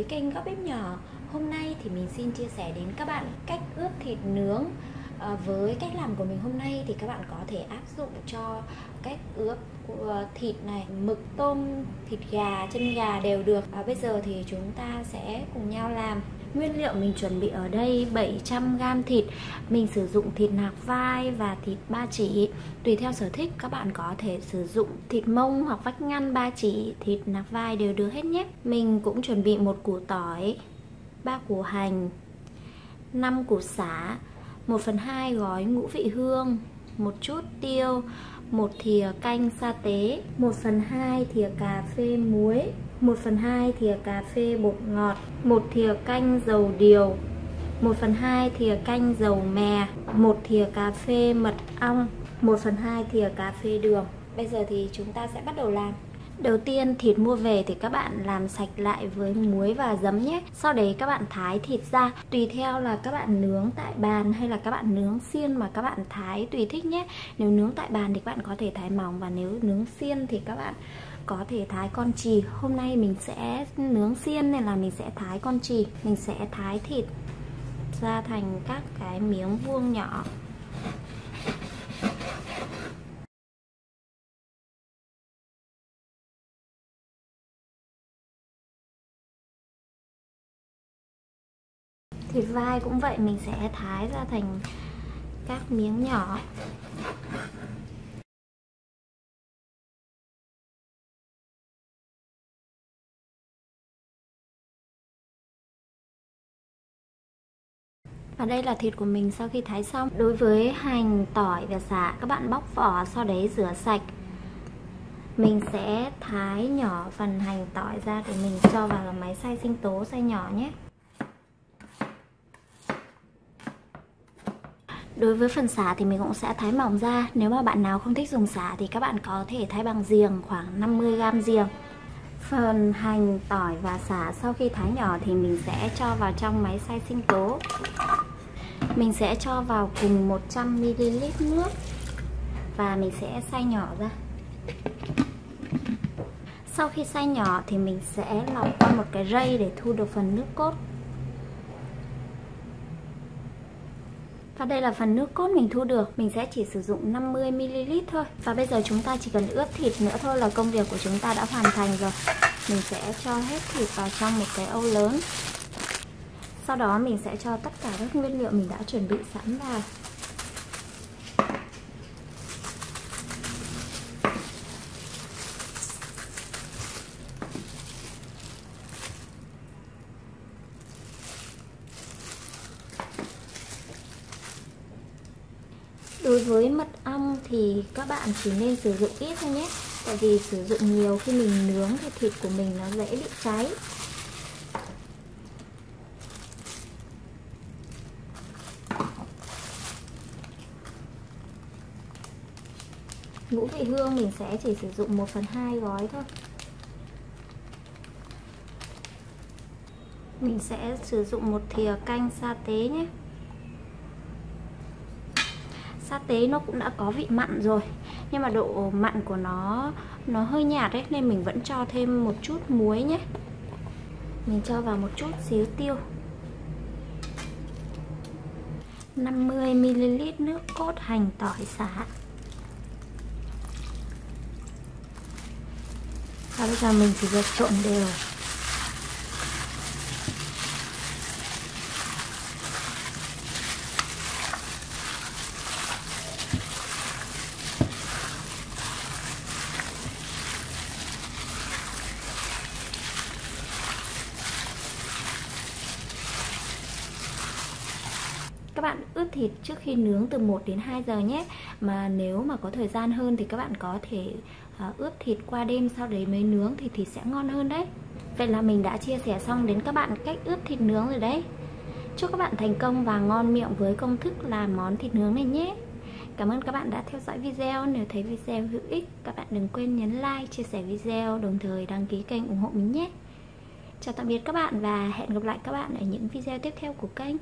kênh Góc Bếp Nhỏ. Hôm nay thì mình xin chia sẻ đến các bạn cách ướp thịt nướng. Với cách làm của mình hôm nay thì các bạn có thể áp dụng cho cách ướp của thịt này, mực, tôm, thịt gà, chân gà đều được. Bây giờ thì chúng ta sẽ cùng nhau làm. Nguyên liệu mình chuẩn bị ở đây 700g thịt. Mình sử dụng thịt nạc vai và thịt ba chỉ. Tùy theo sở thích, các bạn có thể sử dụng thịt mông hoặc vách ngăn, ba chỉ, thịt nạc vai đều được hết nhé. Mình cũng chuẩn bị 1 củ tỏi, 3 củ hành, 5 củ sả, 1/2 gói ngũ vị hương, một chút tiêu, 1 thìa canh sa tế, 1/2 thìa cà phê muối, 1/2 thìa cà phê bột ngọt, 1 thìa canh dầu điều, 1/2 thìa canh dầu mè, 1 thìa cà phê mật ong, 1/2 thìa cà phê đường. Bây giờ thì chúng ta sẽ bắt đầu làm. Đầu tiên thịt mua về thì các bạn làm sạch lại với muối và giấm nhé. Sau đấy các bạn thái thịt ra. Tùy theo là các bạn nướng tại bàn hay là các bạn nướng xiên mà các bạn thái tùy thích nhé. Nếu nướng tại bàn thì các bạn có thể thái mỏng, và nếu nướng xiên thì các bạn có thể thái con chì. Hôm nay mình sẽ nướng xiên nên là mình sẽ thái con chì. Mình sẽ thái thịt ra thành các cái miếng vuông nhỏ. Thịt vai cũng vậy, mình sẽ thái ra thành các miếng nhỏ. Và đây là thịt của mình sau khi thái xong. Đối với hành, tỏi và sả, các bạn bóc vỏ, sau đấy rửa sạch. Mình sẽ thái nhỏ phần hành tỏi ra để mình cho vào máy xay sinh tố, xay nhỏ nhé. Đối với phần sả thì mình cũng sẽ thái mỏng ra. Nếu mà bạn nào không thích dùng sả thì các bạn có thể thái bằng giềng, khoảng 50g giềng. Phần hành, tỏi và sả sau khi thái nhỏ thì mình sẽ cho vào trong máy xay sinh tố. Mình sẽ cho vào cùng 100ml nước và mình sẽ xay nhỏ ra. Sau khi xay nhỏ thì mình sẽ lọc qua một cái rây để thu được phần nước cốt. Và đây là phần nước cốt mình thu được. Mình sẽ chỉ sử dụng 50ml thôi. Và bây giờ chúng ta chỉ cần ướp thịt nữa thôi là công việc của chúng ta đã hoàn thành rồi. Mình sẽ cho hết thịt vào trong một cái âu lớn. Sau đó mình sẽ cho tất cả các nguyên liệu mình đã chuẩn bị sẵn vào. Đối với mật ong thì các bạn chỉ nên sử dụng ít thôi nhé. Tại vì sử dụng nhiều khi mình nướng thì thịt của mình nó dễ bị cháy. Ngũ vị hương mình sẽ chỉ sử dụng 1/2 gói thôi. Mình sẽ sử dụng 1 thìa canh sa tế nhé. Sa tế nó cũng đã có vị mặn rồi, nhưng mà độ mặn của nó hơi nhạt ấy, nên mình vẫn cho thêm một chút muối nhé. Mình cho vào một chút xíu tiêu, 50ml nước cốt hành tỏi sả. Và bây giờ mình chỉ việc trộn đều. Các bạn ướp thịt trước khi nướng từ 1 đến 2 giờ nhé. Mà nếu mà có thời gian hơn thì các bạn có thể ướp thịt qua đêm, sau đấy mới nướng thì thịt sẽ ngon hơn đấy. Vậy là mình đã chia sẻ xong đến các bạn cách ướp thịt nướng rồi đấy. Chúc các bạn thành công và ngon miệng với công thức làm món thịt nướng này nhé. Cảm ơn các bạn đã theo dõi video. Nếu thấy video hữu ích, các bạn đừng quên nhấn like, chia sẻ video, đồng thời đăng ký kênh ủng hộ mình nhé. Chào tạm biệt các bạn và hẹn gặp lại các bạn ở những video tiếp theo của kênh.